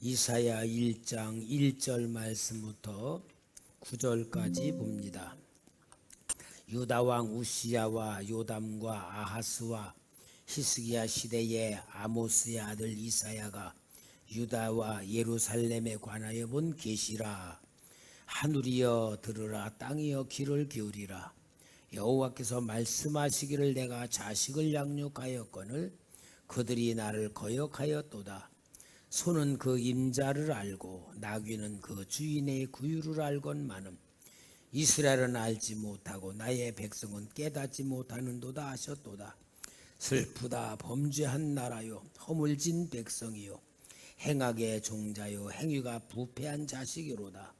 이사야 1장 1절 말씀부터 9절까지 봅니다. 유다 왕 우시야와 요담과 아하스와 히스기야 시대에 아모스의 아들 이사야가 유다와 예루살렘에 관하여 본 계시라. 하늘이여 들으라, 땅이여 귀를 기울이라. 여호와께서 말씀하시기를 내가 자식을 양육하였거늘 그들이 나를 거역하였도다. 소는 그 임자를 알고 나귀는 그 주인의 구유를 알건만은 이스라엘은 알지 못하고 나의 백성은 깨닫지 못하는도다 하셨도다. 슬프다, 범죄한 나라요, 허물진 백성이요, 행악의 종자요, 행위가 부패한 자식이로다.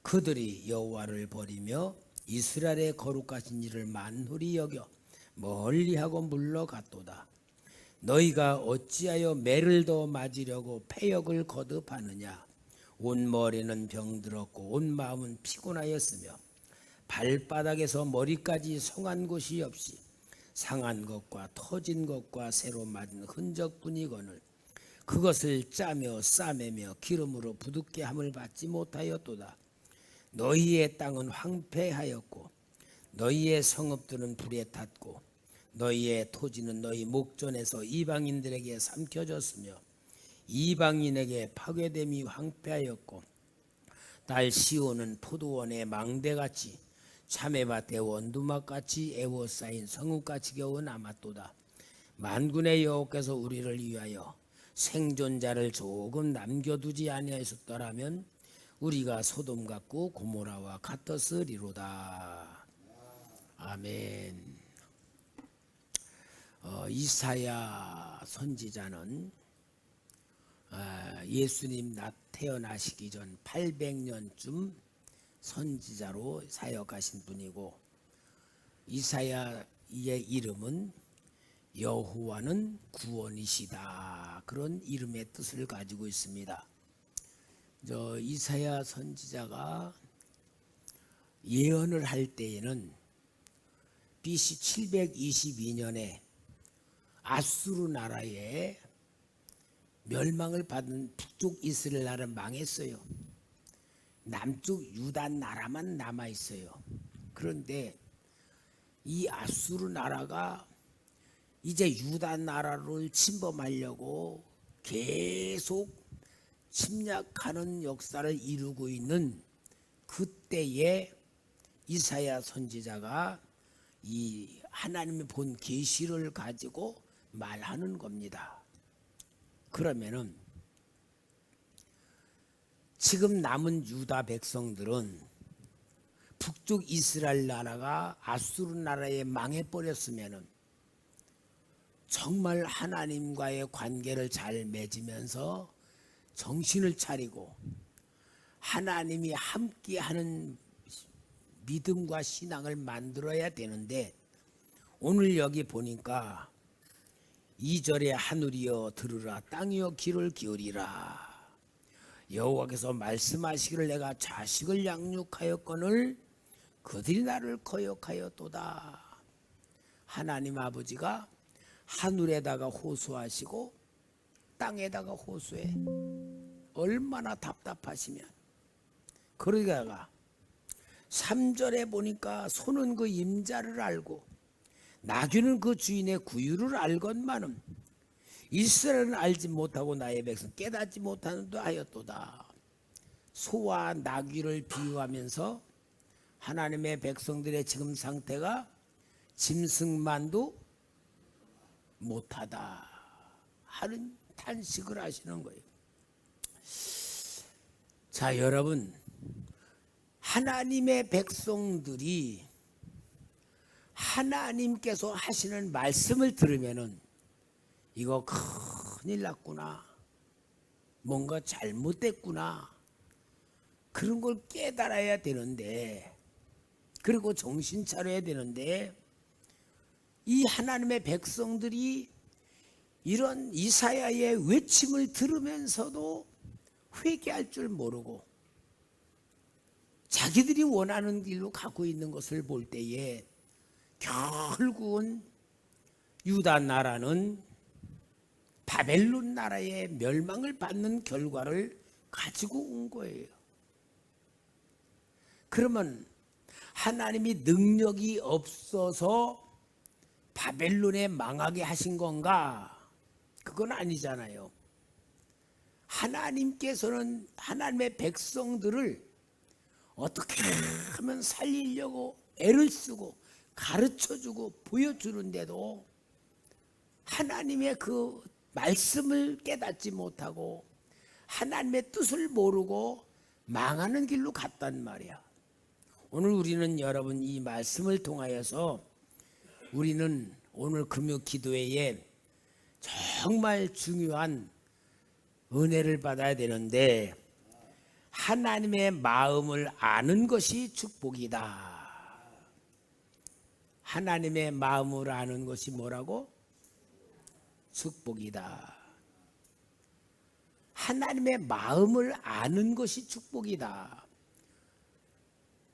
그들이 여호와를 버리며 이스라엘의 거룩하신 일을 만홀히 여겨 멀리하고 물러갔도다. 너희가 어찌하여 매를 더 맞으려고 패역을 거듭하느냐. 온 머리는 병들었고 온 마음은 피곤하였으며 발바닥에서 머리까지 성한 곳이 없이 상한 것과 터진 것과 새로 맞은 흔적뿐이거늘 그것을 짜며 싸매며 기름으로 부드게 함을 받지 못하였도다. 너희의 땅은 황폐하였고 너희의 성읍들은 불에 탔고 너희의 토지는 너희 목전에서 이방인들에게 삼켜졌으며 이방인에게 파괴됨이 황폐하였고 날 시온은 포도원의 망대같이 참외밭의 원두막같이 애워싸인 성읍같이 겨우 남았도다. 만군의 여호와께서 우리를 위하여 생존자를 조금 남겨두지 아니하셨더라면 우리가 소돔 같고 고모라와 같았으리로다. 아멘. 이사야 선지자는 예수님 태어나시기 전 800년쯤 선지자로 사역하신 분이고, 이사야의 이름은 여호와는 구원이시다, 그런 이름의 뜻을 가지고 있습니다. 이사야 선지자가 예언을 할 때에는 BC 722년에 아수르 나라에 멸망을 받은 북쪽 이스라엘 나라는 망했어요. 남쪽 유다 나라만 남아 있어요. 그런데 이 아수르 나라가 이제 유다 나라를 침범하려고 계속 침략하는 역사를 이루고 있는 그때에 이사야 선지자가 이 하나님이 본 계시를 가지고 말하는 겁니다. 그러면은 지금 남은 유다 백성들은 북쪽 이스라엘 나라가 아수르 나라에 망해버렸으면은 정말 하나님과의 관계를 잘 맺으면서 정신을 차리고 하나님이 함께하는 믿음과 신앙을 만들어야 되는데, 오늘 여기 보니까 2절에 하늘이여 들으라, 땅이여 귀를 기울이라. 여호와께서 말씀하시기를 내가 자식을 양육하였거늘 그들이 나를 거역하였도다. 하나님 아버지가 하늘에다가 호소하시고 땅에다가 호소해. 얼마나 답답하시면. 그러다가 3절에 보니까 소는 그 임자를 알고 나귀는 그 주인의 구유를 알건만은 이스라엘은 알지 못하고 나의 백성 깨닫지 못하는도 하였도다. 소와 나귀를 비유하면서 하나님의 백성들의 지금 상태가 짐승만도 못하다 하는 탄식을 하시는 거예요. 자, 여러분, 하나님의 백성들이 하나님께서 하시는 말씀을 들으면은 이거 큰일 났구나, 뭔가 잘못됐구나, 그런 걸 깨달아야 되는데, 그리고 정신 차려야 되는데, 이 하나님의 백성들이 이런 이사야의 외침을 들으면서도 회개할 줄 모르고 자기들이 원하는 길로 가고 있는 것을 볼 때에 결국은 유다 나라는 바벨론 나라의 멸망을 받는 결과를 가지고 온 거예요. 그러면 하나님이 능력이 없어서 바벨론에 망하게 하신 건가? 그건 아니잖아요. 하나님께서는 하나님의 백성들을 어떻게 하면 살리려고 애를 쓰고 가르쳐주고 보여주는데도 하나님의 그 말씀을 깨닫지 못하고 하나님의 뜻을 모르고 망하는 길로 갔단 말이야. 오늘 우리는 여러분 이 말씀을 통하여서 우리는 오늘 금요 기도회에 정말 중요한 은혜를 받아야 되는데, 하나님의 마음을 아는 것이 축복이다. 하나님의 마음을 아는 것이 뭐라고? 축복이다. 하나님의 마음을 아는 것이 축복이다.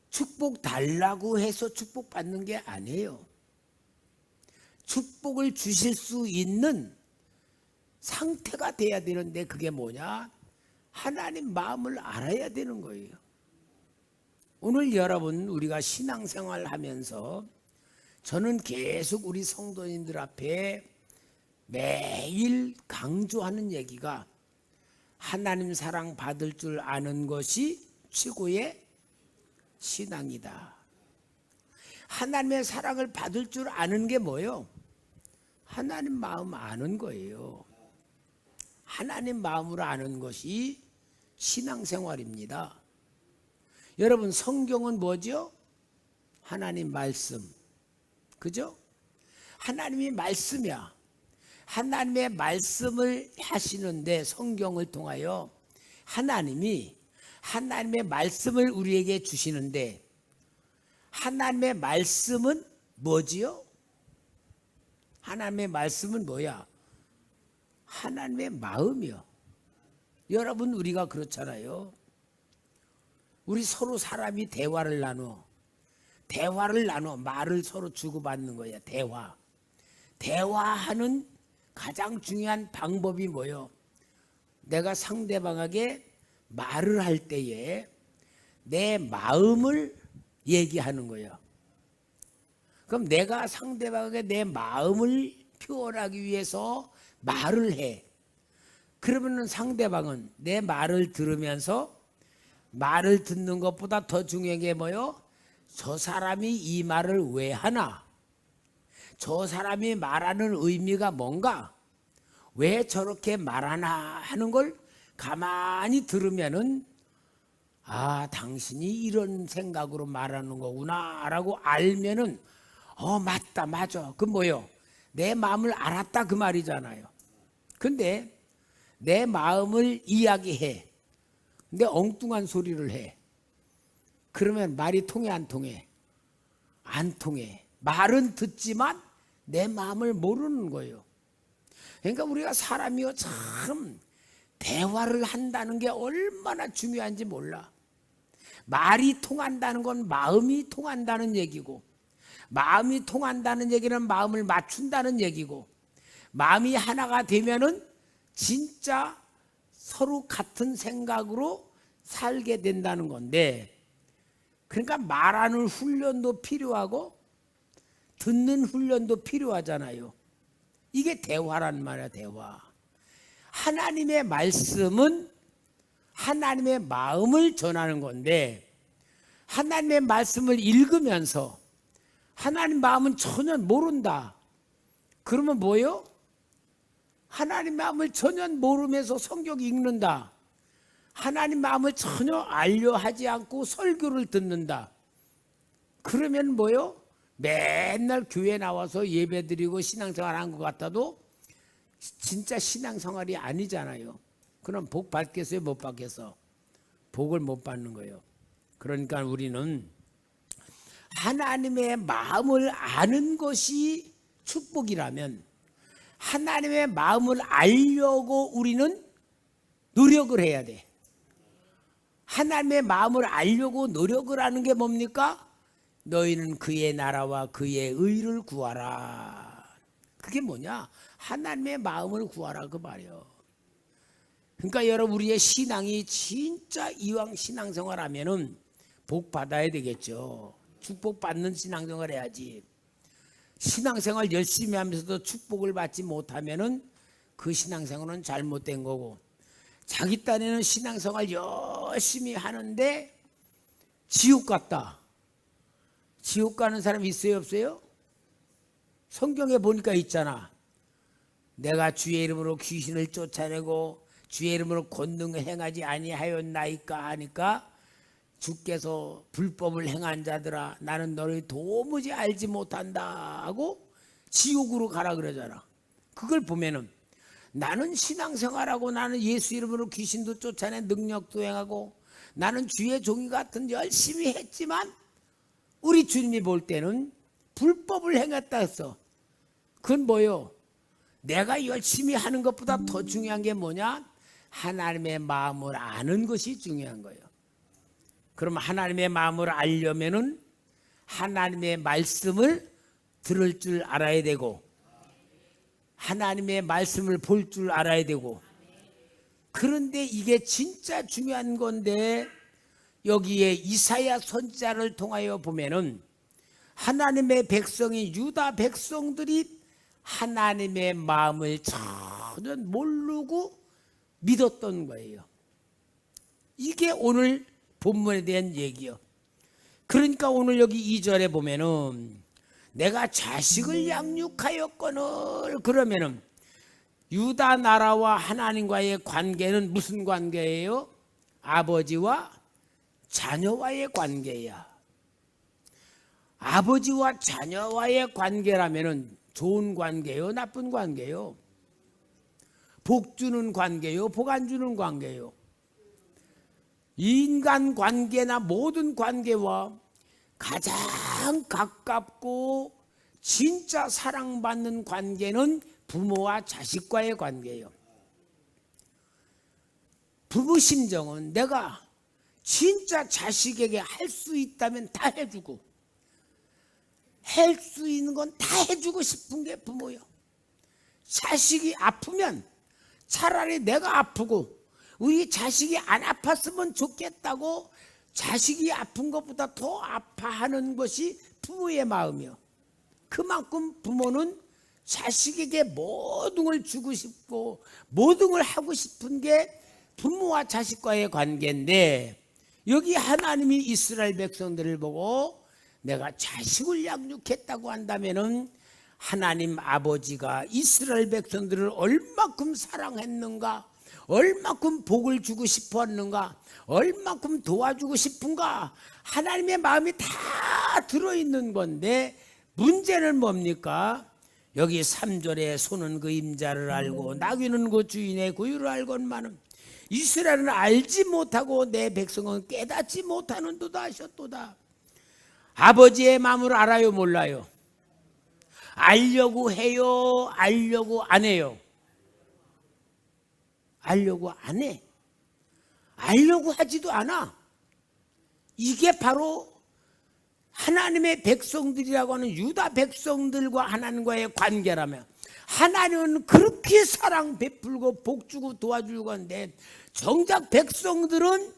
축복 달라고 해서 축복 받는 게 아니에요. 축복을 주실 수 있는 상태가 돼야 되는데 그게 뭐냐? 하나님 마음을 알아야 되는 거예요. 오늘 여러분 우리가 신앙생활 하면서 저는 계속 우리 성도님들 앞에 매일 강조하는 얘기가 하나님 사랑 받을 줄 아는 것이 최고의 신앙이다. 하나님의 사랑을 받을 줄 아는 게 뭐예요? 하나님 마음 아는 거예요. 하나님 마음으로 아는 것이 신앙생활입니다. 여러분 성경은 뭐죠? 하나님 말씀. 그죠? 하나님이 말씀이야. 하나님의 말씀을 하시는데 성경을 통하여 하나님이 하나님의 말씀을 우리에게 주시는데 하나님의 말씀은 뭐지요? 하나님의 말씀은 뭐야? 하나님의 마음이요. 여러분 우리가 그렇잖아요. 우리 서로 사람이 대화를 나눠 말을 서로 주고받는 거야. 대화하는 가장 중요한 방법이 뭐요? 내가 상대방에게 말을 할 때에 내 마음을 얘기하는 거예요. 그럼 내가 상대방에게 내 마음을 표현하기 위해서 말을 해. 그러면 상대방은 내 말을 들으면서 말을 듣는 것보다 더 중요한 게 뭐요? 저 사람이 이 말을 왜 하나? 저 사람이 말하는 의미가 뭔가? 왜 저렇게 말하나 하는 걸 가만히 들으면은 아, 당신이 이런 생각으로 말하는 거구나 라고 알면은 맞아. 그 뭐요? 내 마음을 알았다 그 말이잖아요. 근데 내 마음을 이야기해. 근데 엉뚱한 소리를 해. 그러면 말이 통해 안 통해? 안 통해. 말은 듣지만 내 마음을 모르는 거예요. 그러니까 우리가 사람이요 참 대화를 한다는 게 얼마나 중요한지 몰라. 말이 통한다는 건 마음이 통한다는 얘기고, 마음이 통한다는 얘기는 마음을 맞춘다는 얘기고, 마음이 하나가 되면은 진짜 서로 같은 생각으로 살게 된다는 건데, 그러니까 말하는 훈련도 필요하고 듣는 훈련도 필요하잖아요. 이게 대화란 말이야. 대화. 하나님의 말씀은 하나님의 마음을 전하는 건데, 하나님의 말씀을 읽으면서 하나님 마음은 전혀 모른다. 그러면 뭐예요? 하나님 마음을 전혀 모르면서 성경 읽는다. 하나님 마음을 전혀 알려하지 않고 설교를 듣는다. 그러면 뭐예요? 맨날 교회 나와서 예배드리고 신앙생활 한 것 같아도 진짜 신앙생활이 아니잖아요. 그럼 복 받겠어요? 못 받겠어? 복을 못 받는 거예요. 그러니까 우리는 하나님의 마음을 아는 것이 축복이라면 하나님의 마음을 알려고 우리는 노력을 해야 돼. 하나님의 마음을 알려고 노력을 하는 게 뭡니까? 너희는 그의 나라와 그의 의를 구하라. 그게 뭐냐? 하나님의 마음을 구하라 그 말이에요. 그러니까 여러분 우리의 신앙이 진짜 이왕 신앙생활 하면은 복 받아야 되겠죠. 축복받는 신앙생활 해야지. 신앙생활 열심히 하면서도 축복을 받지 못하면은 그 신앙생활은 잘못된 거고, 자기 딴에는 신앙생활 열심히 하는데 지옥 갔다. 지옥 가는 사람 있어요 없어요? 성경에 보니까 있잖아. 내가 주의 이름으로 귀신을 쫓아내고 주의 이름으로 권능을 행하지 아니하였나이까 하니까 주께서 불법을 행한 자들아 나는 너를 도무지 알지 못한다 하고 지옥으로 가라 그러잖아. 그걸 보면은 나는 신앙생활하고 나는 예수 이름으로 귀신도 쫓아내 능력도 행하고 나는 주의 종이 같은 열심히 했지만 우리 주님이 볼 때는 불법을 행했다 했어. 그건 뭐요? 내가 열심히 하는 것보다 더 중요한 게 뭐냐? 하나님의 마음을 아는 것이 중요한 거예요. 그럼 하나님의 마음을 알려면은 하나님의 말씀을 들을 줄 알아야 되고 하나님의 말씀을 볼 줄 알아야 되고, 그런데 이게 진짜 중요한 건데 여기에 이사야 선지자를 통하여 보면은 하나님의 백성이 유다 백성들이 하나님의 마음을 전혀 모르고 믿었던 거예요. 이게 오늘 본문에 대한 얘기요. 그러니까 오늘 여기 2절에 보면은 내가 자식을 양육하였거늘, 그러면은 유다 나라와 하나님과의 관계는 무슨 관계예요? 아버지와 자녀와의 관계야. 아버지와 자녀와의 관계라면은 좋은 관계요, 나쁜 관계요? 복 주는 관계요, 복 안 주는 관계요? 인간 관계나 모든 관계와 가장 가깝고 진짜 사랑받는 관계는 부모와 자식과의 관계예요. 부모 심정은 내가 진짜 자식에게 할 수 있다면 다 해주고 할 수 있는 건 다 해주고 싶은 게 부모요. 자식이 아프면 차라리 내가 아프고 우리 자식이 안 아팠으면 좋겠다고 자식이 아픈 것보다 더 아파하는 것이 부모의 마음이요. 그만큼 부모는 자식에게 모든 걸 주고 싶고 모든 걸 하고 싶은 게 부모와 자식과의 관계인데, 여기 하나님이 이스라엘 백성들을 보고 내가 자식을 양육했다고 한다면은 하나님 아버지가 이스라엘 백성들을 얼마큼 사랑했는가, 얼마큼 복을 주고 싶었는가, 얼마큼 도와주고 싶은가, 하나님의 마음이 다 들어있는 건데 문제는 뭡니까? 여기 3절에 소는 그 임자를 알고 나귀는 그 주인의 고유를 알건만은 이스라엘은 알지 못하고 내 백성은 깨닫지 못하는도다 하셨도다. 아버지의 마음을 알아요 몰라요? 알려고 해요, 알려고 안 해요? 알려고 안 해. 알려고 하지도 않아. 이게 바로 하나님의 백성들이라고 하는 유다 백성들과 하나님과의 관계라면, 하나님은 그렇게 사랑 베풀고 복주고 도와주고 하는데 정작 백성들은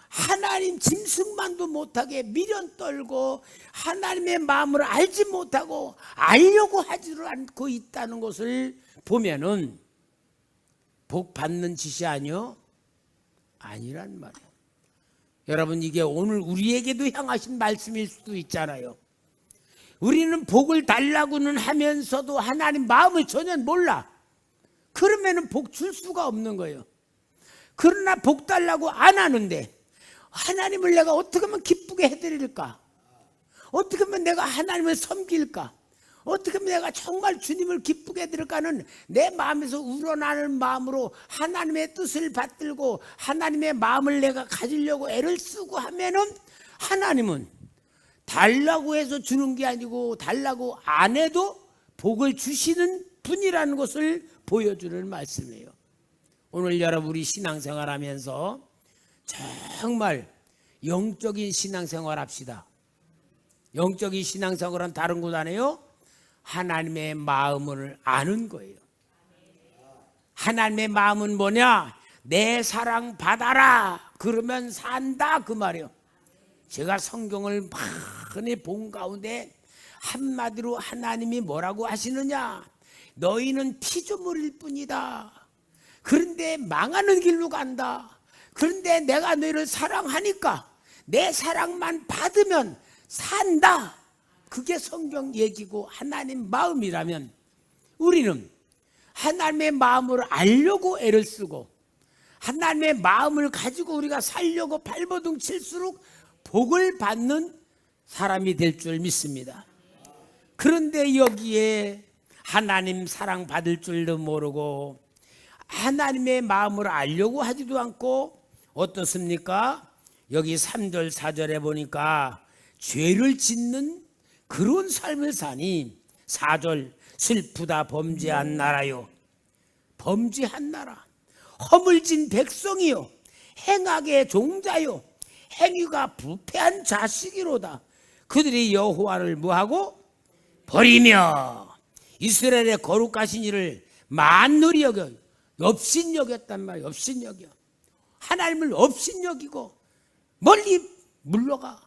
하나님 짐승만도 못하게 미련 떨고 하나님의 마음을 알지 못하고 알려고 하지를 않고 있다는 것을 보면은 복 받는 짓이 아니요? 아니란 말이에요. 여러분, 이게 오늘 우리에게도 향하신 말씀일 수도 있잖아요. 우리는 복을 달라고는 하면서도 하나님 마음을 전혀 몰라. 그러면은 복 줄 수가 없는 거예요. 그러나 복 달라고 안 하는데 하나님을 내가 어떻게 하면 기쁘게 해드릴까? 어떻게 하면 내가 하나님을 섬길까? 어떻게 하면 내가 정말 주님을 기쁘게 해드릴까는 내 마음에서 우러나는 마음으로 하나님의 뜻을 받들고 하나님의 마음을 내가 가지려고 애를 쓰고 하면은 하나님은 달라고 해서 주는 게 아니고 달라고 안 해도 복을 주시는 분이라는 것을 보여주는 말씀이에요. 오늘 여러분 우리 신앙생활 하면서 정말 영적인 신앙생활 합시다. 영적인 신앙생활은 다른 곳 아니에요? 하나님의 마음을 아는 거예요. 하나님의 마음은 뭐냐? 내 사랑 받아라 그러면 산다 그 말이에요. 제가 성경을 많이 본 가운데 한마디로 하나님이 뭐라고 하시느냐? 너희는 피조물일 뿐이다. 그런데 망하는 길로 간다. 그런데 내가 너희를 사랑하니까 내 사랑만 받으면 산다. 그게 성경 얘기고 하나님 마음이라면 우리는 하나님의 마음을 알려고 애를 쓰고 하나님의 마음을 가지고 우리가 살려고 발버둥 칠수록 복을 받는 사람이 될 줄 믿습니다. 그런데 여기에 하나님 사랑 받을 줄도 모르고 하나님의 마음을 알려고 하지도 않고 어떻습니까? 여기 3절 4절에 보니까 죄를 짓는 그런 삶을 사니 4절 슬프다 범죄한 나라요. 범죄한 나라. 허물진 백성이요. 행악의 종자요. 행위가 부패한 자식이로다. 그들이 여호와를 뭐하고? 버리며 이스라엘의 거룩하신 이를 만누리 여겨 업신여겼단 말이에요. 업신여겨. 하나님을 업신여기고 멀리 물러가.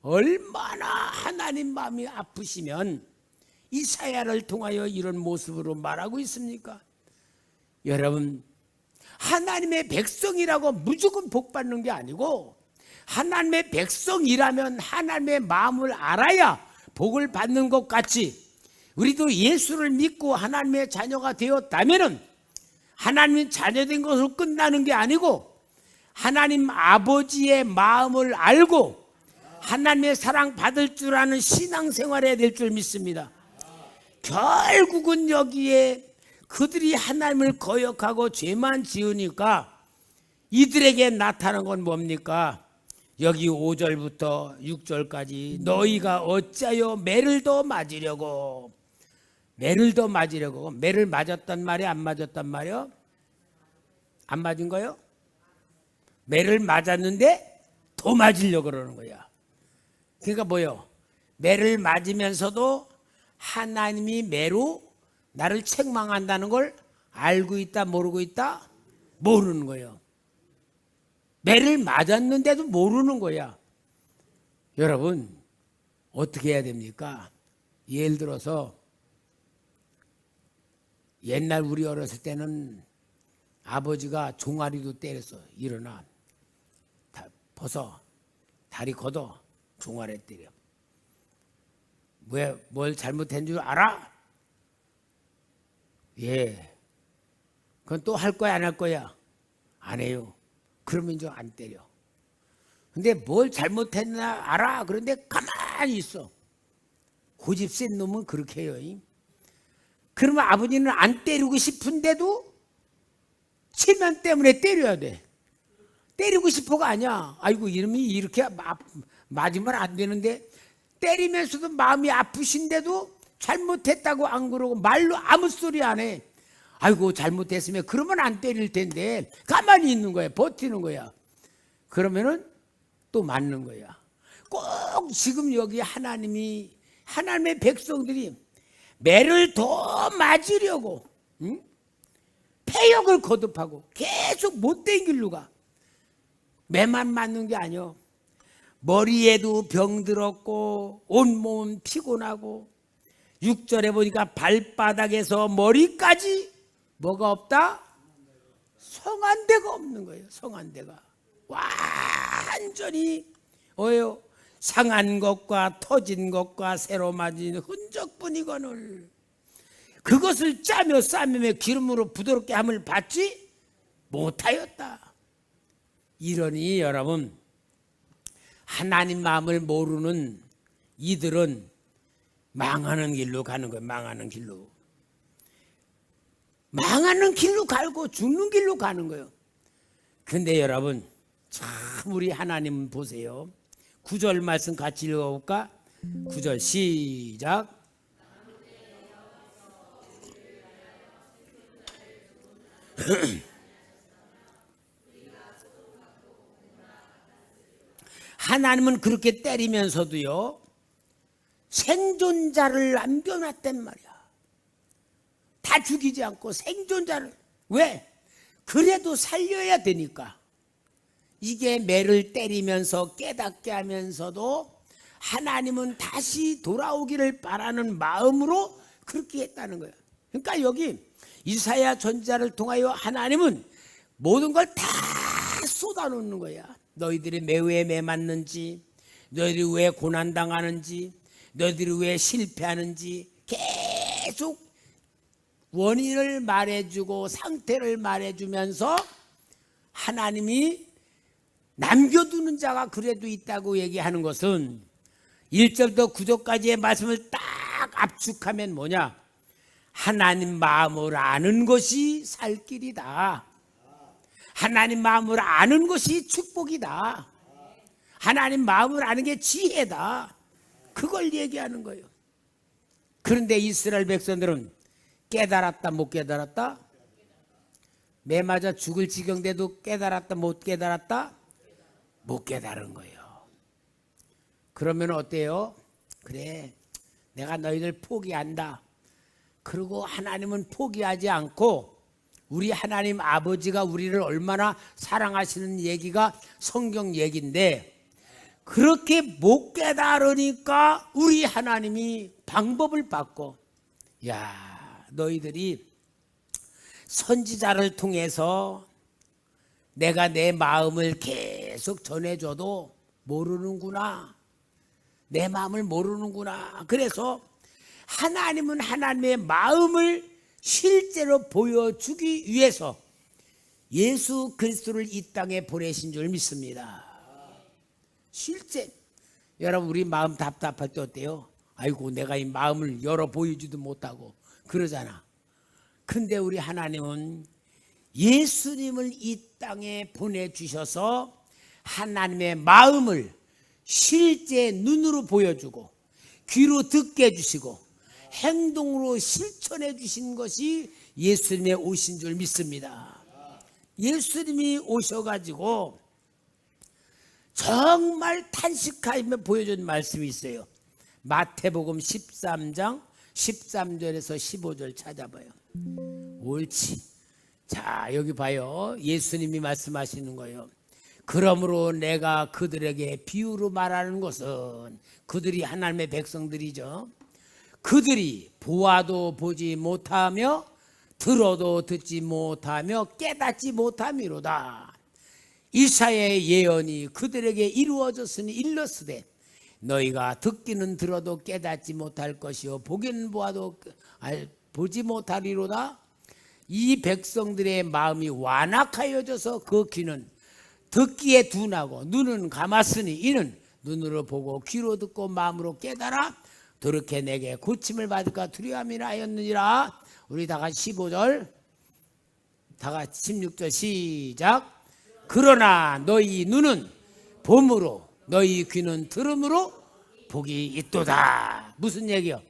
얼마나 하나님 마음이 아프시면 이사야를 통하여 이런 모습으로 말하고 있습니까? 여러분, 하나님의 백성이라고 무조건 복 받는 게 아니고 하나님의 백성이라면 하나님의 마음을 알아야 복을 받는 것 같이 우리도 예수를 믿고 하나님의 자녀가 되었다면 하나님의 자녀된 것으로 끝나는 게 아니고 하나님 아버지의 마음을 알고 하나님의 사랑 받을 줄 아는 신앙생활해야 될 줄 믿습니다. 결국은 여기에 그들이 하나님을 거역하고 죄만 지으니까 이들에게 나타난 건 뭡니까? 여기 5절부터 6절까지 너희가 어찌하여 매를 더 맞으려고 매를 맞았단 말이야? 안 맞았단 말이야? 안 맞은 거요? 매를 맞았는데 더 맞으려고 그러는 거야. 그러니까 뭐요? 매를 맞으면서도 하나님이 매로 나를 책망한다는 걸 알고 있다 모르고 있다? 모르는 거예요. 매를 맞았는데도 모르는 거야. 여러분 어떻게 해야 됩니까? 예를 들어서 옛날 우리 어렸을 때는 아버지가 종아리도 때렸어. 일어나 벗어 다리 걷어 종아리 때려. 왜 뭘 잘못한 줄 알아? 예. 그건 또 할 거야 안 할 거야? 안 해요. 그러면 이제 안 때려. 근데 뭘 잘못했나 알아? 그런데 가만히 있어. 고집 센 놈은 그렇게 해요. 그러면 아버지는 안 때리고 싶은데도 체면 때문에 때려야 돼. 때리고 싶어가 아니야. 아이고 이름이 이렇게 맞으면 안 되는데 때리면서도 마음이 아프신데도 잘못했다고 안 그러고 말로 아무 소리 안 해. 아이고 잘못했으면 그러면 안 때릴 텐데 가만히 있는 거야. 버티는 거야. 그러면은 또 맞는 거야. 꼭 지금 여기 하나님의 백성들이 매를 더 맞으려고 폐역을 거듭하고 계속 못된 길로 가. 매만 맞는 게 아니요. 머리에도 병들었고 온몸은 피곤하고 6절에 보니까 발바닥에서 머리까지 뭐가 없다? 성한 데가 없는 거예요. 성한 데가 완전히 상한 것과 터진 것과 새로 맞은 흔적뿐이거늘 그것을 짜며 싸매며 기름으로 부드럽게 함을 받지 못하였다. 이러니 여러분 하나님 마음을 모르는 이들은 망하는 길로 가는 거예요. 망하는 길로 갈고 죽는 길로 가는 거예요. 근데 여러분 참 우리 하나님 보세요. 9절 말씀 같이 읽어볼까? 9절 시작. 하나님은 그렇게 때리면서도요 생존자를 남겨놨단 말이야. 다 죽이지 않고 생존자를. 왜? 그래도 살려야 되니까. 이게 매를 때리면서 깨닫게 하면서도 하나님은 다시 돌아오기를 바라는 마음으로 그렇게 했다는 거야. 그러니까 여기 이사야 전지자를 통하여 하나님은 모든 걸 다 쏟아놓는 거야. 너희들이 왜 매맞는지, 너희들이 왜 고난당하는지, 너희들이 왜 실패하는지 계속 원인을 말해주고 상태를 말해주면서 하나님이 남겨두는 자가 그래도 있다고 얘기하는 것은 1절부터 9절까지의 말씀을 딱 압축하면 뭐냐? 하나님 마음을 아는 것이 살 길이다. 하나님 마음을 아는 것이 축복이다. 하나님 마음을 아는 게 지혜다. 그걸 얘기하는 거예요. 그런데 이스라엘 백성들은 깨달았다 못 깨달았다? 매 맞아 죽을 지경돼도 깨달았다 못 깨달았다? 못 깨달은 거예요. 그러면 어때요? 그래, 내가 너희들 포기한다. 그리고 하나님은 포기하지 않고 우리 하나님 아버지가 우리를 얼마나 사랑하시는 얘기가 성경 얘기인데, 그렇게 못 깨달으니까 우리 하나님이 방법을 바꿔. 야, 너희들이 선지자를 통해서 내가 내 마음을 계속 전해줘도 모르는구나. 내 마음을 모르는구나. 그래서 하나님은 하나님의 마음을 실제로 보여주기 위해서 예수 그리스도를 이 땅에 보내신 줄 믿습니다. 실제 여러분, 우리 마음 답답할 때 어때요? 아이고, 내가 이 마음을 열어 보이지도 못하고 그러잖아. 근데 우리 하나님은 예수님을 이 땅에 보내주셔서 하나님의 마음을 실제 눈으로 보여주고 귀로 듣게 해주시고 행동으로 실천해 주신 것이 예수님의 오신 줄 믿습니다. 예수님이 오셔가지고 정말 탄식하며 보여준 말씀이 있어요. 마태복음 13장 13절에서 15절 찾아봐요. 옳지. 자, 여기 봐요. 예수님이 말씀하시는 거예요. 그러므로 내가 그들에게 비유로 말하는 것은, 그들이 하나님의 백성들이죠. 그들이 보아도 보지 못하며 들어도 듣지 못하며 깨닫지 못함이로다. 이사야의 예언이 그들에게 이루어졌으니 일렀으되 너희가 듣기는 들어도 깨닫지 못할 것이요 보기는 보아도 보지 못하리로다. 이 백성들의 마음이 완악하여져서 그 귀는 듣기에 둔하고 눈은 감았으니 이는 눈으로 보고 귀로 듣고 마음으로 깨달아 그렇게 내게 고침을 받을까 두려움이라 하였느니라. 우리 다 같이 15절, 다 같이 16절 시작. 그러나 너희 눈은 봄으로 너희 귀는 들음으로 복이 있도다. 무슨 얘기요?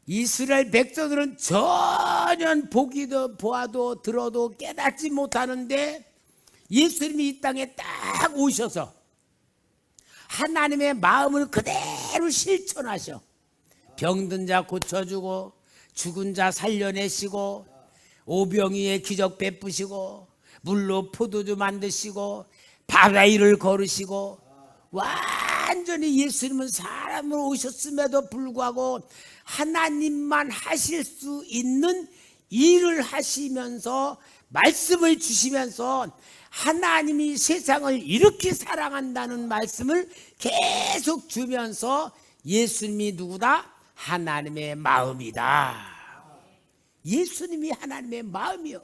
이스라엘 백성들은 전혀 보기도 보아도 들어도 깨닫지 못하는데 예수님이 이 땅에 딱 오셔서 하나님의 마음을 그대로 실천하셔. 병든 자 고쳐주고 죽은 자 살려내시고 오병이의 기적 베푸시고 물로 포도주 만드시고 바다 위를 걸으시고, 완전히 예수님은 사람으로 오셨음에도 불구하고 하나님만 하실 수 있는 일을 하시면서 말씀을 주시면서 하나님이 세상을 이렇게 사랑한다는 말씀을 계속 주면서 예수님이 누구다? 하나님의 마음이다. 예수님이 하나님의 마음이요.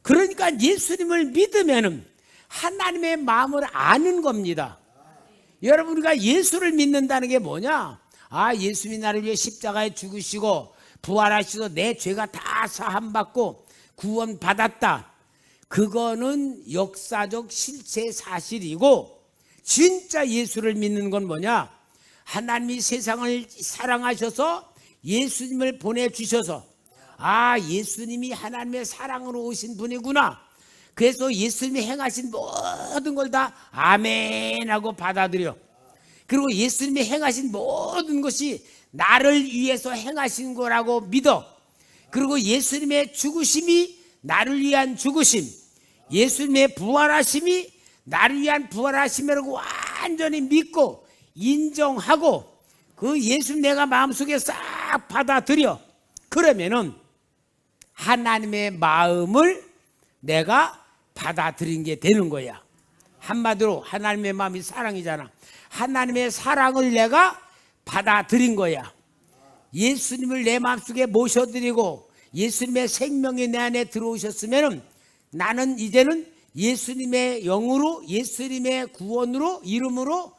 그러니까 예수님을 믿으면 하나님의 마음을 아는 겁니다. 여러분, 우리가 예수를 믿는다는 게 뭐냐? 아, 예수님이 나를 위해 십자가에 죽으시고 부활하시고 내 죄가 다 사함받고 구원받았다. 그거는 역사적 실체 사실이고, 진짜 예수를 믿는 건 뭐냐? 하나님이 세상을 사랑하셔서 예수님을 보내주셔서, 아, 예수님이 하나님의 사랑으로 오신 분이구나. 그래서 예수님이 행하신 모든 걸 다 아멘 하고 받아들여. 그리고 예수님이 행하신 모든 것이 나를 위해서 행하신 거라고 믿어. 그리고 예수님의 죽으심이 나를 위한 죽으심, 예수님의 부활하심이 나를 위한 부활하심이라고 완전히 믿고 인정하고 그 예수님 내가 마음속에 싹 받아들여. 그러면은 하나님의 마음을 내가 받아들인 게 되는 거야. 한마디로 하나님의 마음이 사랑이잖아. 하나님의 사랑을 내가 받아들인 거야. 예수님을 내 마음속에 모셔드리고 예수님의 생명이 내 안에 들어오셨으면 나는 이제는 예수님의 영으로, 예수님의 구원으로, 이름으로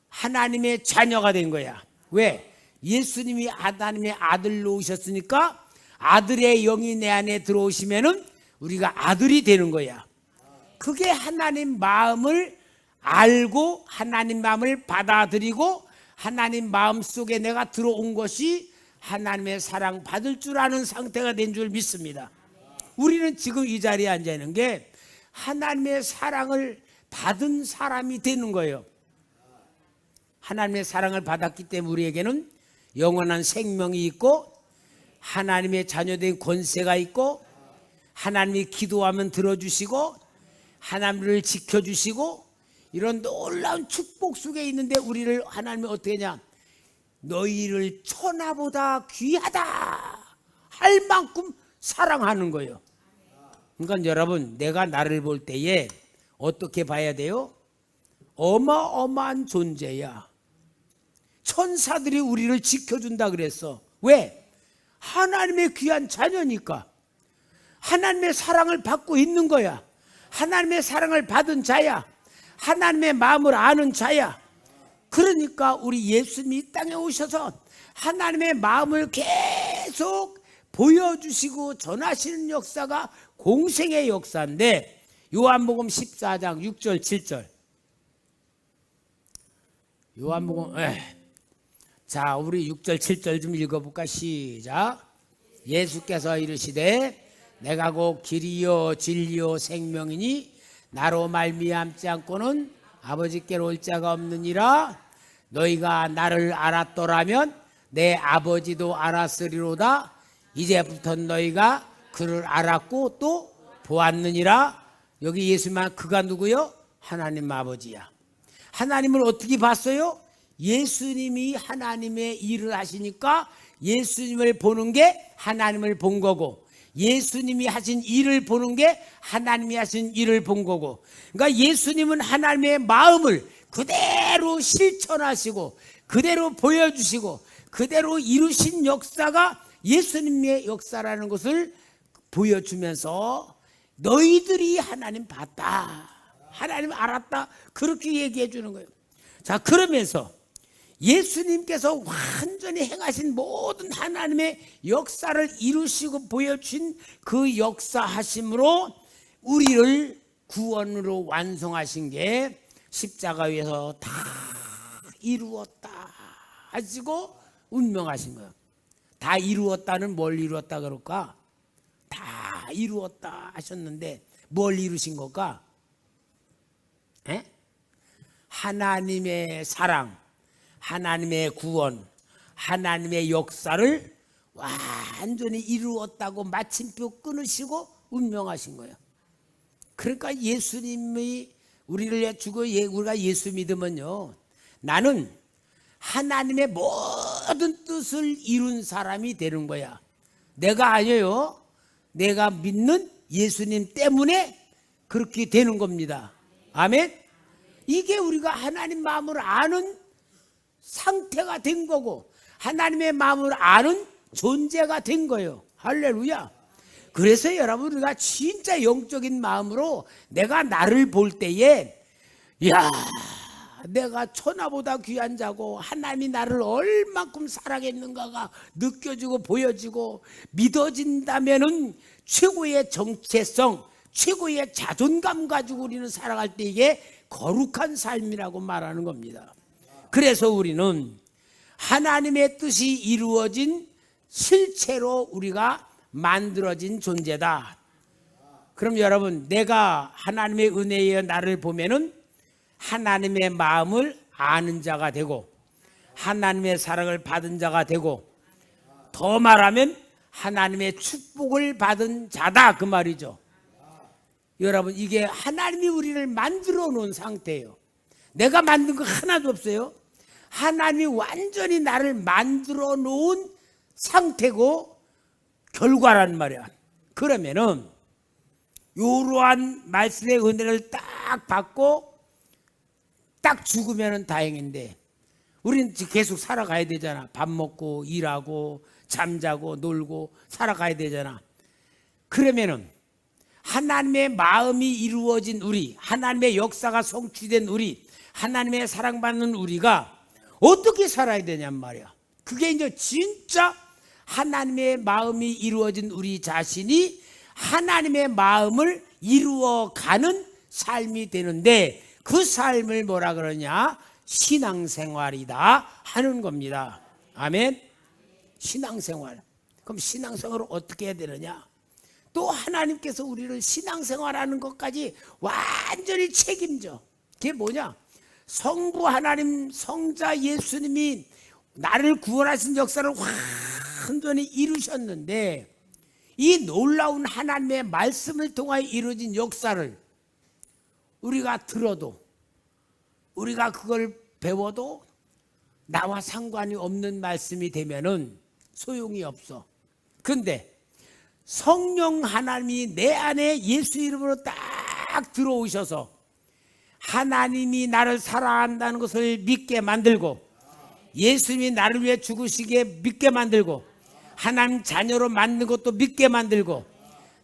하나님의 자녀가 된 거야. 왜? 예수님이 하나님의 아들로 오셨으니까 아들의 영이 내 안에 들어오시면은 우리가 아들이 되는 거야. 그게 하나님 마음을 알고 하나님 마음을 받아들이고 하나님 마음 속에 내가 들어온 것이 하나님의 사랑 받을 줄 아는 상태가 된 줄 믿습니다. 우리는 지금 이 자리에 앉아 있는 게 하나님의 사랑을 받은 사람이 되는 거예요. 하나님의 사랑을 받았기 때문에 우리에게는 영원한 생명이 있고 하나님의 자녀된 권세가 있고 하나님이 기도하면 들어주시고 하나님을 지켜주시고 이런 놀라운 축복 속에 있는데 우리를 하나님이 어떻게 하냐? 너희를 천하보다 귀하다 할 만큼 사랑하는 거예요. 그러니까 여러분, 내가 나를 볼 때에 어떻게 봐야 돼요? 어마어마한 존재야. 천사들이 우리를 지켜준다 그랬어. 왜? 하나님의 귀한 자녀니까. 하나님의 사랑을 받고 있는 거야. 하나님의 사랑을 받은 자야. 하나님의 마음을 아는 자야. 그러니까 우리 예수님이 이 땅에 오셔서 하나님의 마음을 계속 보여주시고 전하시는 역사가 공생의 역사인데, 요한복음 14장 6절 7절. 요한복음 자, 우리 6절 7절 좀 읽어볼까? 시작. 예수께서 이르시되 내가 곧 길이요 진리요 생명이니 나로 말미암지 않고는 아버지께로 올 자가 없느니라. 너희가 나를 알았더라면 내 아버지도 알았으리로다. 이제부터 너희가 그를 알았고 또 보았느니라. 여기 예수만 그가 누구요? 하나님 아버지야. 하나님을 어떻게 봤어요? 예수님이 하나님의 일을 하시니까 예수님을 보는 게 하나님을 본 거고, 예수님이 하신 일을 보는 게 하나님이 하신 일을 본 거고, 그러니까 예수님은 하나님의 마음을 그대로 실천하시고 그대로 보여주시고 그대로 이루신 역사가 예수님의 역사라는 것을 보여주면서 너희들이 하나님 봤다, 하나님 알았다, 그렇게 얘기해 주는 거예요. 자, 그러면서 예수님께서 완전히 행하신 모든 하나님의 역사를 이루시고 보여주신 그 역사하심으로 우리를 구원으로 완성하신 게 십자가 위에서 다 이루었다 하시고 운명하신 거예요. 다 이루었다는 뭘 이루었다 그럴까? 다 이루었다 하셨는데 뭘 이루신 걸까? 하나님의 사랑, 하나님의 구원, 하나님의 역사를 완전히 이루었다고 마침표 끊으시고 운명하신 거예요. 그러니까 예수님이 우리를 주고 우리가 예수 믿으면요, 나는 하나님의 모든 뜻을 이룬 사람이 되는 거야. 내가 아니에요. 내가 믿는 예수님 때문에 그렇게 되는 겁니다. 아멘. 이게 우리가 하나님 마음을 아는 상태가 된 거고 하나님의 마음을 아는 존재가 된 거예요. 할렐루야. 그래서 여러분, 우리가 진짜 영적인 마음으로 내가 나를 볼 때에, 야, 내가 천하보다 귀한 자고 하나님이 나를 얼만큼 사랑했는가가 느껴지고 보여지고 믿어진다면은 최고의 정체성, 최고의 자존감 가지고 우리는 살아갈 때 이게 거룩한 삶이라고 말하는 겁니다. 그래서 우리는 하나님의 뜻이 이루어진 실체로 우리가 만들어진 존재다. 그럼 여러분, 내가 하나님의 은혜에 나를 보면은 하나님의 마음을 아는 자가 되고 하나님의 사랑을 받은 자가 되고 더 말하면 하나님의 축복을 받은 자다 그 말이죠. 여러분 이게 하나님이 우리를 만들어 놓은 상태예요. 내가 만든 거 하나도 없어요. 하나님이 완전히 나를 만들어 놓은 상태고 결과란 말이야. 그러면은 이러한 말씀의 은혜를 딱 받고 딱 죽으면 다행인데 우리는 계속 살아가야 되잖아. 밥 먹고 일하고 잠자고 놀고 살아가야 되잖아. 그러면은 하나님의 마음이 이루어진 우리, 하나님의 역사가 성취된 우리, 하나님의 사랑받는 우리가 어떻게 살아야 되냔 말이야. 그게 이제 진짜 하나님의 마음이 이루어진 우리 자신이 하나님의 마음을 이루어가는 삶이 되는데 그 삶을 뭐라 그러냐? 신앙생활이다 하는 겁니다. 아멘. 신앙생활. 그럼 신앙생활을 어떻게 해야 되느냐? 또 하나님께서 우리를 신앙생활하는 것까지 완전히 책임져. 그게 뭐냐? 성부 하나님, 성자 예수님이 나를 구원하신 역사를 완전히 이루셨는데 이 놀라운 하나님의 말씀을 통하여 이루어진 역사를 우리가 들어도 우리가 그걸 배워도 나와 상관이 없는 말씀이 되면은 소용이 없어. 근데 성령 하나님이 내 안에 예수 이름으로 딱 들어오셔서 하나님이 나를 사랑한다는 것을 믿게 만들고 예수님이 나를 위해 죽으시기에 믿게 만들고 하나님 자녀로 만든 것도 믿게 만들고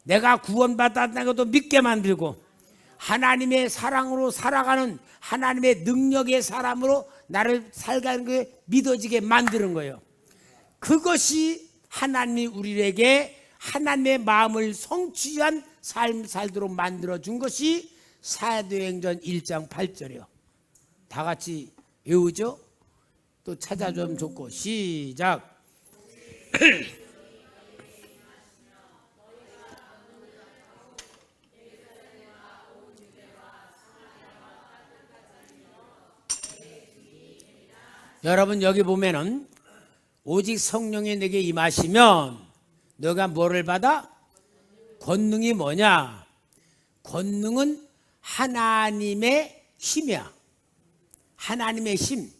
내가 구원받았다는 것도 믿게 만들고 하나님의 사랑으로 살아가는 하나님의 능력의 사람으로 나를 살가는 게 믿어지게 만드는 거예요. 그것이 하나님이 우리에게 하나님의 마음을 성취한 삶 살도록 만들어준 것이 사도행전 1장 8절이요. 다 같이 외우죠? 또 찾아주면 좋고 시작. 여러분 여기 보면은 오직 성령이 내게 임하시면 너가 뭐를 받아? 권능이 뭐냐? 권능은 하나님의 힘이야. 하나님의 힘.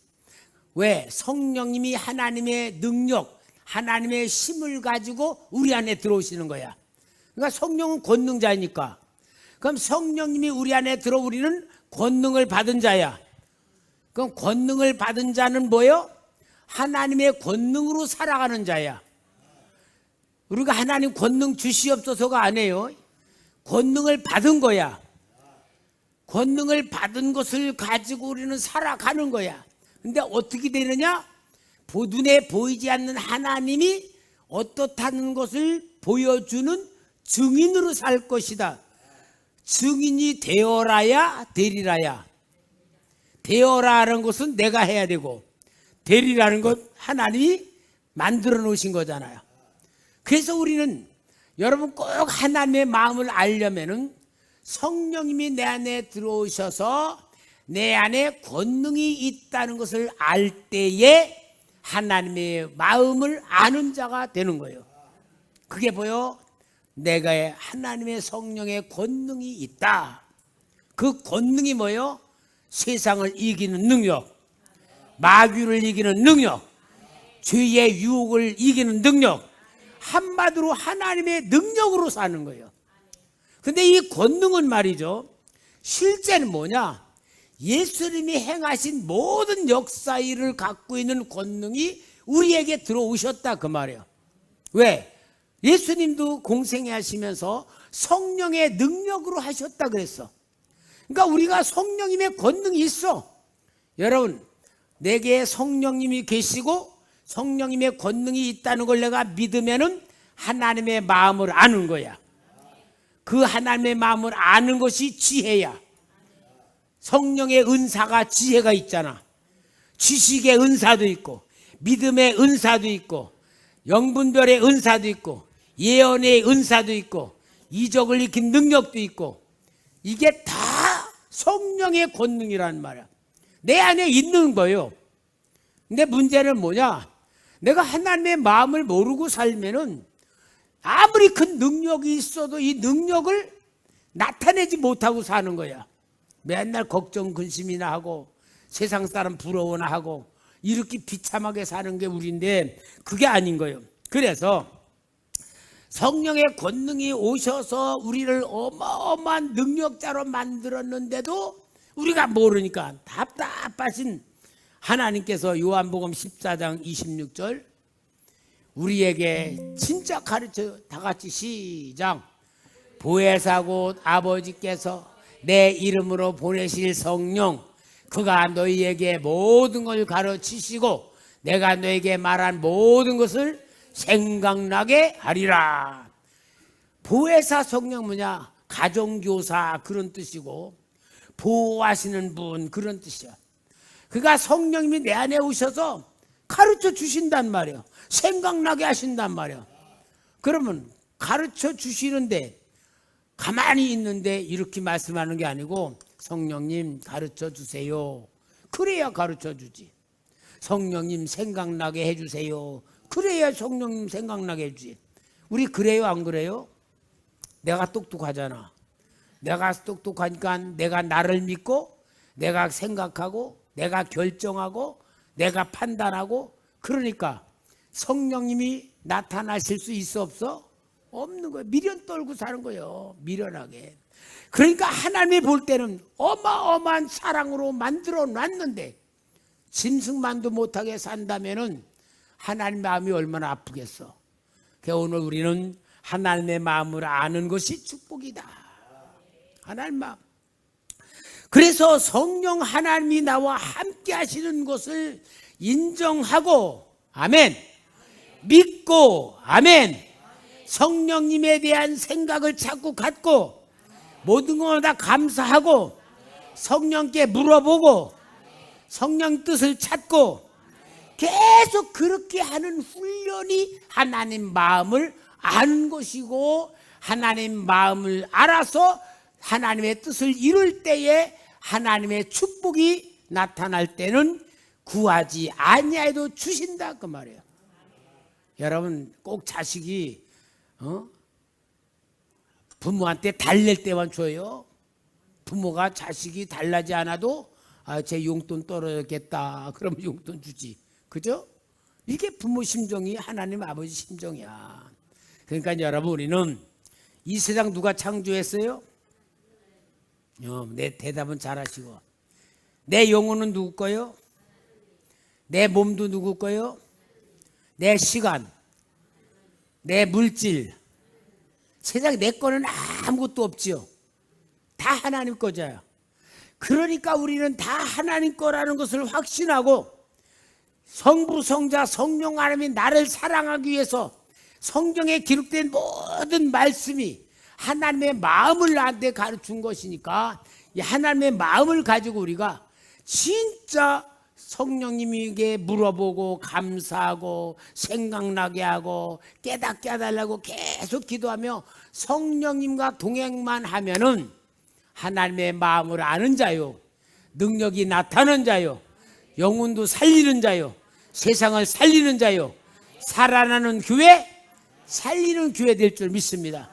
왜? 성령님이 하나님의 능력, 하나님의 힘을 가지고 우리 안에 들어오시는 거야. 그러니까 성령은 권능자이니까. 그럼 성령님이 우리 안에 들어 우리는 권능을 받은 자야. 그럼 권능을 받은 자는 뭐예요? 하나님의 권능으로 살아가는 자야. 우리가 하나님 권능 주시옵소서가 아니에요. 권능을 받은 거야. 권능을 받은 것을 가지고 우리는 살아가는 거야. 근데 어떻게 되느냐? 눈에 보이지 않는 하나님이 어떻다는 것을 보여주는 증인으로 살 것이다. 증인이 되어라야 되리라야. 되어라는 것은 내가 해야 되고 되리라는 것 하나님이 만들어 놓으신 거잖아요. 그래서 우리는 여러분 꼭 하나님의 마음을 알려면은 성령님이 내 안에 들어오셔서 내 안에 권능이 있다는 것을 알 때에 하나님의 마음을 아는 자가 되는 거예요. 그게 뭐요? 내가 하나님의 성령의 권능이 있다. 그 권능이 뭐요? 세상을 이기는 능력, 마귀를 이기는 능력, 죄의 유혹을 이기는 능력, 한마디로 하나님의 능력으로 사는 거예요. 근데 이 권능은 말이죠, 실제는 뭐냐? 예수님이 행하신 모든 역사 일을 갖고 있는 권능이 우리에게 들어오셨다 그 말이에요. 왜? 예수님도 공생애 하시면서 성령의 능력으로 하셨다 그랬어. 그러니까 우리가 성령님의 권능이 있어. 여러분, 내게 성령님이 계시고 성령님의 권능이 있다는 걸 내가 믿으면은 하나님의 마음을 아는 거야. 그 하나님의 마음을 아는 것이 지혜야. 성령의 은사가 지혜가 있잖아. 지식의 은사도 있고 믿음의 은사도 있고 영분별의 은사도 있고 예언의 은사도 있고 이적을 일으킨 능력도 있고 이게 다 성령의 권능이란 말이야. 내 안에 있는 거예요. 근데 문제는 뭐냐? 내가 하나님의 마음을 모르고 살면은 아무리 큰 능력이 있어도 이 능력을 나타내지 못하고 사는 거야. 맨날 걱정 근심이나 하고 세상 사람 부러워나 하고 이렇게 비참하게 사는 게 우리인데 그게 아닌 거예요. 그래서 성령의 권능이 오셔서 우리를 어마어마한 능력자로 만들었는데도 우리가 모르니까 답답하신 하나님께서 요한복음 14장 26절 우리에게 진짜 가르쳐. 다 같이 시작. 보혜사 곧 아버지께서 내 이름으로 보내실 성령 그가 너희에게 모든 걸 가르치시고 내가 너에게 말한 모든 것을 생각나게 하리라. 보혜사 성령 뭐냐? 가정교사 그런 뜻이고 보호하시는 분 그런 뜻이야. 그가 성령님이 내 안에 오셔서 가르쳐 주신단 말이야. 생각나게 하신단 말이야. 그러면 가르쳐 주시는데 가만히 있는데 이렇게 말씀하는 게 아니고 성령님 가르쳐 주세요. 그래야 가르쳐 주지. 성령님 생각나게 해주세요. 그래야 성령님 생각나게 해주지. 우리 그래요 안 그래요? 내가 똑똑하잖아. 내가 똑똑하니까 내가 나를 믿고 내가 생각하고 내가 결정하고 내가 판단하고 그러니까 성령님이 나타나실 수 있어 없어? 없는 거예요. 미련 떨고 사는 거예요. 미련하게. 그러니까 하나님이 볼 때는 어마어마한 사랑으로 만들어 놨는데 짐승만도 못하게 산다면은 하나님 마음이 얼마나 아프겠어. 그래서 오늘 우리는 하나님의 마음을 아는 것이 축복이다. 하나님 마음. 그래서 성령 하나님이 나와 함께 하시는 것을 인정하고 아멘. 믿고 아멘. 성령님에 대한 생각을 자꾸 갖고 모든 걸 다 감사하고 성령께 물어보고 성령 뜻을 찾고 계속 그렇게 하는 훈련이 하나님 마음을 아는 것이고 하나님 마음을 알아서 하나님의 뜻을 이룰 때에 하나님의 축복이 나타날 때는 구하지 아니하여도 주신다 그 말이에요. 여러분 꼭 자식이 부모한테 달랠 때만 줘요. 부모가 자식이 달라지 않아도 제 용돈 떨어졌겠다 그러면 용돈 주지. 그죠? 이게 부모 심정이 하나님 아버지 심정이야. 그러니까 여러분 우리는 이 세상 누가 창조했어요? 내 대답은 잘하시고 내 영혼은 누구 거요? 내 몸도 누구 거요? 내 시간, 내 물질 세상에 내 거는 아무것도 없지요. 다 하나님 거잖아요. 그러니까 우리는 다 하나님 거라는 것을 확신하고 성부, 성자, 성령 하나님이 나를 사랑하기 위해서 성경에 기록된 모든 말씀이 하나님의 마음을 나한테 가르친 것이니까 이 하나님의 마음을 가지고 우리가 진짜 성령님에게 물어보고 감사하고 생각나게 하고 깨닫게 해달라고 계속 기도하며 성령님과 동행만 하면은 하나님의 마음을 아는 자요, 능력이 나타나는 자요, 영혼도 살리는 자요, 세상을 살리는 자요, 살아나는 교회, 살리는 교회 될 줄 믿습니다.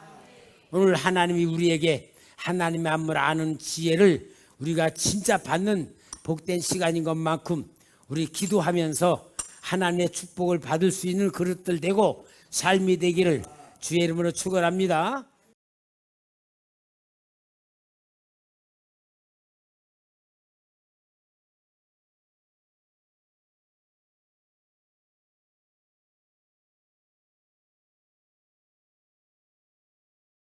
오늘 하나님이 우리에게 하나님의 마음을 아는 지혜를 우리가 진짜 받는 복된 시간인 것만큼 우리 기도하면서 하나님의 축복을 받을 수 있는 그릇들 되고 삶이 되기를 주의 이름으로 축원합니다.